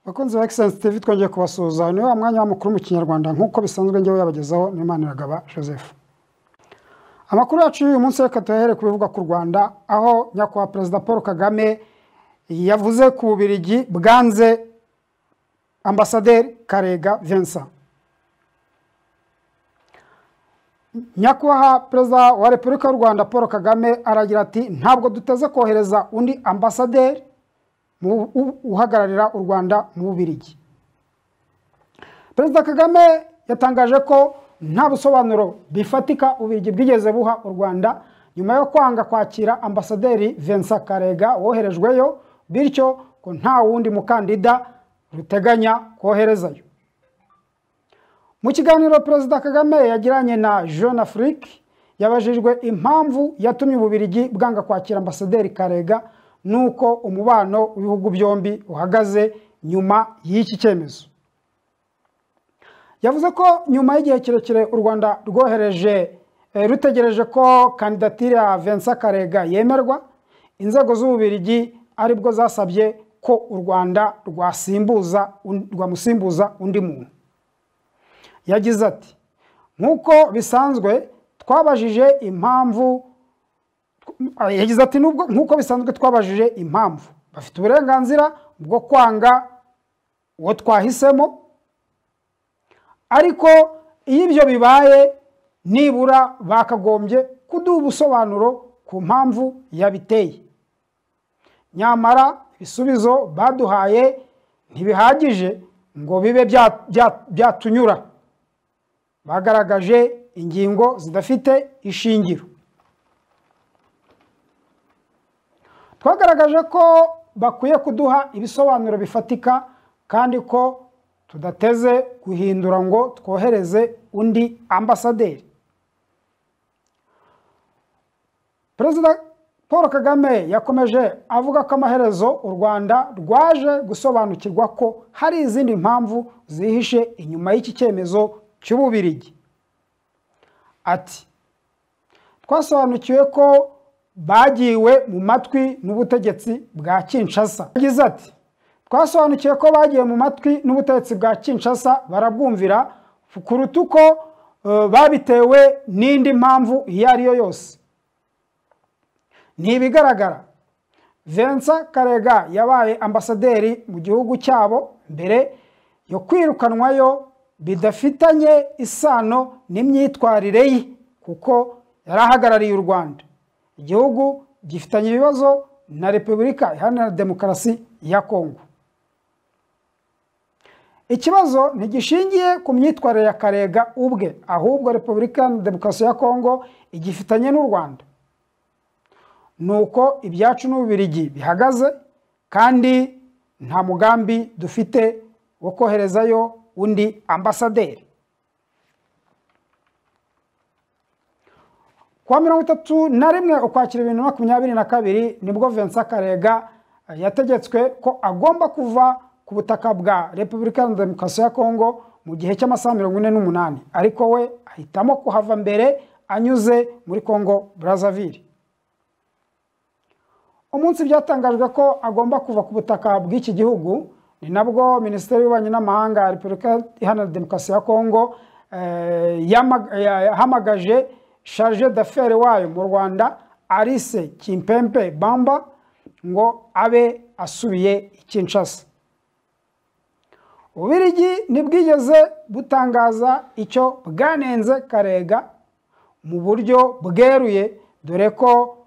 Bakunzi ba Excellence TV twongeye kubasuhuza. Ni wa mwanya w'amakuru mu Kinyarwanda nk'uko bisanzwe njyewe yabagezaho Nimaniragaba Joseph. Amakuru yacu uyu munsi reka tuhere kubivuga ku Rwanda, aho nyakubahwa Perezida Paul Kagame yavuze ku Bubiligi bwanze Ambasaderi Karega Vincent. Nyakubahwa Perezida wa Repubulika y'u Rwanda Paul Kagame aragira ati ntabwo duteze kohereza undi ambasaderi uhagararira u Rwanda mu Bubiligi. Perezida Kagame yatangaje ko nta busobanuro bifatika Ububiligi bwigeze buha u Rwanda nyuma yo kwanga kwakira Ambasaderi Vincent Karega woherejweyo, bityo ko nta wundi mukandida ruteganya koherezayo. Mu kiganiro Perezida Kagame yagiranye na Jeune Afrique yabajijwe impamvu yatumye Ububiligi bwanga kwakira Ambasaderi Karega nuko umubano w'ibihugu byombi uhagaze nyuma y'iki cyemezo. Yavuze ko nyuma y'igihe kirekire u Rwanda rutegereje ko kandidatire ya Vincent Karega yemerwa, inzego z'Ububiligi aribwo zasabye ko u Rwanda rwamusimbuza undi muntu. Yagize ati nk'uko bisanzwe twabajije impamvu bafite uburenganzira bwo kwanga uwo twahisemo, ariko iyo ibyo bibaye nibura bakagombye kuduha ubusobanuro ku mpamvu yabiteye. Nyamara ibisubizo baduhaye ntibihagije ngo bibe byatunyura. Bagaragaje ingingo zidafite ishingiro. Twagaragaje ko bakwiye kuduha ibisobanuro bifatika kandi ko tudateze guhindura ngo twohereze undi ambasaderi. Perezida Paul Kagame yakomeje avuga ko amaherezo u Rwanda rwaje gusobanukirwa ko hari izindi mpamvu zihishe inyuma y'iki cyemezo cy'Ububiligi. Ati twasobanukiwe ko bagiwe mu matwi n'ubutegetsi bwa Kinshasa. Yagize ati twasobanukiwe ko bagiye mu matwi n'ubutegetsi bwa Kinshasa barabwumvira kuruta uko babitewe n'indi mpamvu iyo ari yo yose. Ntibigaragara Vincent Karega yabaye ambasaderi mu gihugu cyabo mbere yo kwirukanwayo bidafitanye isano n'imyitwarire ye, kuko yarahagarariye u Rwanda. Igihugu gifitanye ibibazo na Repubulika Iharanira Demokarasi ya Kongo. Ikibazo ntigishingiye ku myitwarire ya Karega ubwe, ahubwo Repubulika Iharanira Demokarasi ya Kongo igifitanye n'u Rwanda. Nuko ibyacu n'Ububiligi bihagaze, kandi nta mugambi dufite wo koherezayo undi ambasaderi. Kwa 31 Ukwakira 2022 nibwo Vincent Karega yategetswe ko agomba kuva ku butaka bwa Repubulika Iharanira Demokarasi ya Kongo mu gihe cy'amasaha 48, ariko we ahitamo kuhava mbere anyuze muri Congo Brazzaville. Umunsi byatangajwe ko agomba kuva ku butaka bw'iki gihugu, ni nabwo Minisiteri y'Ububanyi n'Amahanga ya Repubulika Iharanira Demokarasi ya Kongo yahamagaje charge d'affaires wayo mu Rwanda Alice Kimpempe Bamba ngo abe asubiye i Kinshasa. Ububiligi ntibwigeze butangaza icyo bwanenze Karega mu buryo bweruye, dore ko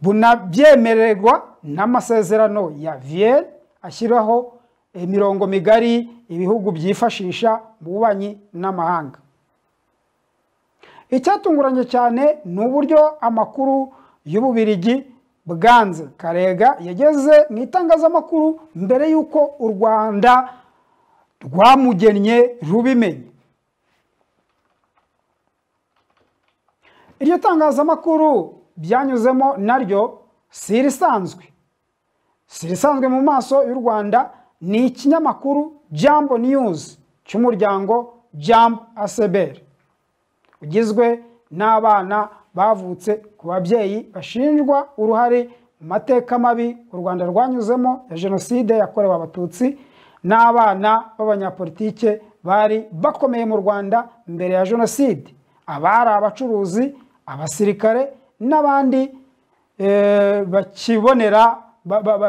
bunabyemererwa n'amasezerano ya Vienne ashyiraho imirongo migari ibihugu byifashisha mu bubanyi n'amahanga. Icyatunguranye cyane ni uburyo amakuru y'Ububiligi bwanze Karega yageze mu itangazamakuru mbere y'uko u Rwanda rwamugennye rubimenye. Iryo tangazamakuru byanyuzemo naryo si risanzwe mu maso y'u Rwanda. Ni ikinyamakuru Jambo News cy'umuryango Jambo Asebel ugizwe n'abana bavutse ku babyeyi bashinjwa uruhare mu mateka mabi u Rwanda rwanyuzemo ya jenoside yakorewe abatutsi n'abana b'abanyapolitike bari bakomeye mu Rwanda mbere ya jenoside, abari abacuruzi, abasirikare n'abandi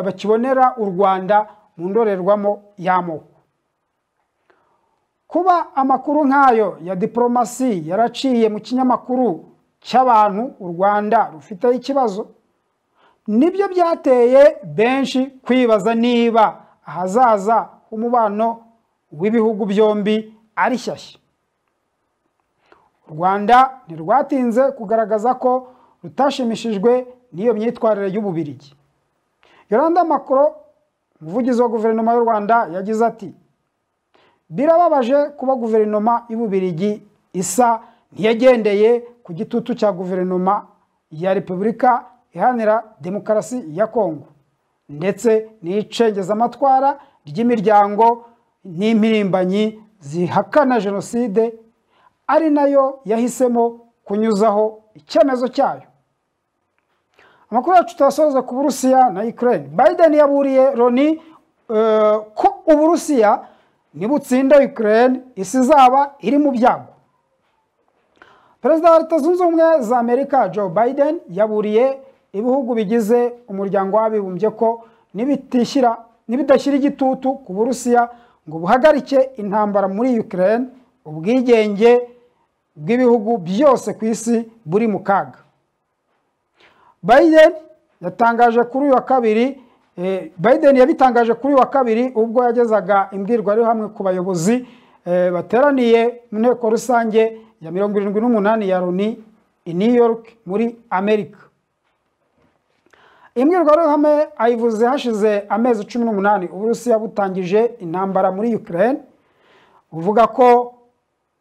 bakibonera u Rwanda mu ndorerwamo y'amoko. Kuba amakuru nk'ayo ya diplomasi yaraciye mu kinyamakuru cy'abantu u Rwanda rufiteho ikibazo, nibyo byateye benshi kwibaza niba ahazaza h'umubano w'ibihugu byombi ari shyashya. U Rwanda ntirwatinze kugaragaza ko rutashimishijwe n'iyo myitwarire y'Ububiligi. Yolande Macron, umuvugizi wa guverinoma y'u Rwanda, yagize ati: birababaje kuba guverinoma y'Ububiligi isa ntiyagendeye ku gitutu cya guverinoma ya Repubulika Iharanira Demokarasi ya Kongo ndetse n'icengezamatwara ry'imiryango n'impirimbanyi zihakana jenoside, ari nayo yahisemo kunyuzaho icyemezo cyayo. Amakuru yacu turasoza ku Burusiya na Ukraine. Biden yaburiye Loni ko Uburusiya nibutsinda Ukraine isi izaba iri mu byago. Perezida wa Leta Zunze Ubumwe za Amerika Joe Biden yaburiye ibihugu bigize umuryango w'abibumbye ko nibidashyira igitutu ku Burusiya ngo buhagarike intambara muri Ukraine, ubwigenge bw'ibihugu byose ku isi buri mu kaga. Biden yabitangaje kuri uyu wa kabiri ubwo yagezaga imbwirwaruhame ku bayobozi bateraniye mu nteko rusange ya 78 ya Loni i New York muri Amerika. Imbwirwaruhame ayivuze hashize amezi 18 Uburusiya butangije intambara muri Ukraine, buvuga ko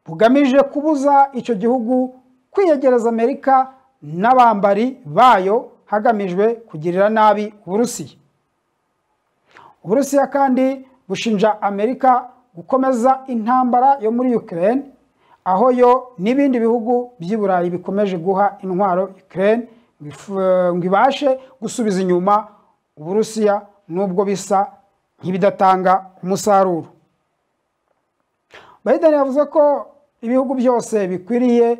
bugamije kubuza icyo gihugu kwiyegereza Amerika n'abambari bayo hagamijwe kugirira nabi Uburusiya. Uburusiya kandi bushinja Amerika gukomeza intambara yo muri Ukraine, aho yo n'ibindi bihugu by'i Burayi bikomeje guha intwaro Ukraine ngo ibashe gusubiza inyuma Uburusiya nubwo bisa nk'ibidatanga umusaruro. Biden yavuze ko ibihugu byose bikwiriye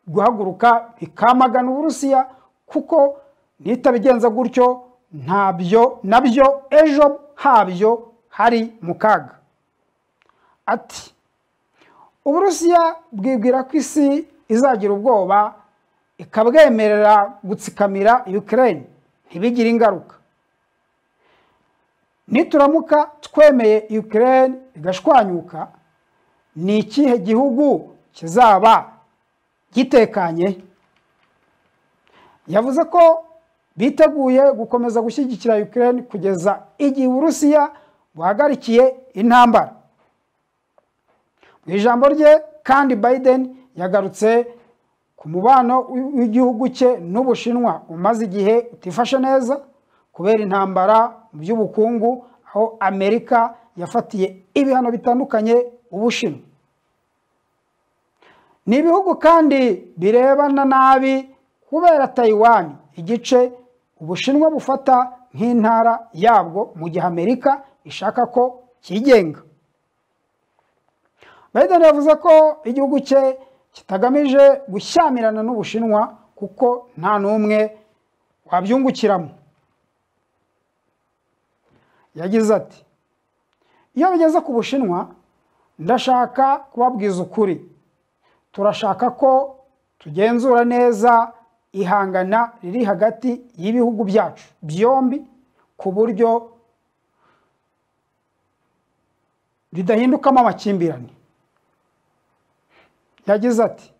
guhaguruka bikamagana Uburusiya kuko nitabigenza gutyo nabyo ejo habyo hari mu kaga. Ati: Uburusiya bwibwira ko isi izagira ubwoba ikabwemerera gutsikamira Ukraine ntibigire ingaruka. Nituramuka twemeye Ukraine igashwanyuka, ni ikihe gihugu kizaba gitekanye? Yavuze ko biteguye gukomeza gushyigikira Ukraine kugeza igihe Uburusiya buhagarikiye intambara. Mu ijambo rye kandi Biden yagarutse ku mubano w'igihugu cye n'Ubushinwa umaze igihe utifashe neza kubera intambara mu by'ubukungu, aho Amerika yafatiye ibihano bitandukanye Ubushinwa. Ni ibihugu kandi birebana nabi kubera Taiwan, igice Ubushinwa bufata nk'intara yabwo mu gihe Amerika ishaka ko cyigenga. Biden yavuze ko igihugu cye kitagamije gushyamirana n'Ubushinwa kuko nta n'umwe wabyungukiramo. Yagize ati: iyo bigeze ku Bushinwa, ndashaka kubabwiza ukuri, turashaka ko tugenzura neza ihangana riri hagati y'ibihugu byacu byombi ku buryo ridahindukamo amakimbirane. Yagize ati: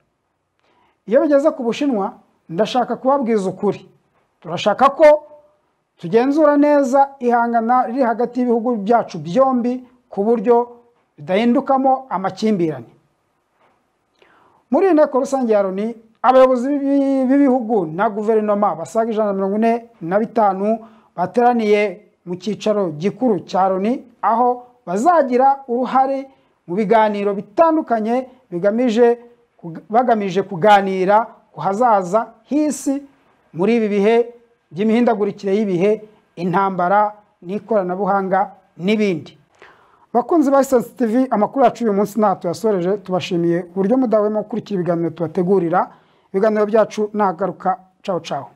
iyo bigeze ku Bushinwa, ndashaka kubabwiza ukuri, turashaka ko tugenzura neza ihangana riri hagati y'ibihugu byacu byombi ku buryo ridahindukamo amakimbirane. Muri inteko rusange ya Loni, abayobozi b'ibihugu na guverinoma basaga 145 bateraniye mu cyicaro gikuru cya Loni, aho bazagira uruhare mu biganiro bitandukanye bagamije kuganira ku hazaza h'isi muri ibi bihe by'imihindagurikire y'ibihe, intambara n'ikoranabuhanga n'ibindi. Bakunzi ba Essence TV, amakuru yacu uyu munsi nta tuyasoreje. Tubashimiye uburyo mudahwema gukurikira ibiganiro tubategurira. Ibiganiro byacu nagaruka. Ciao ciao.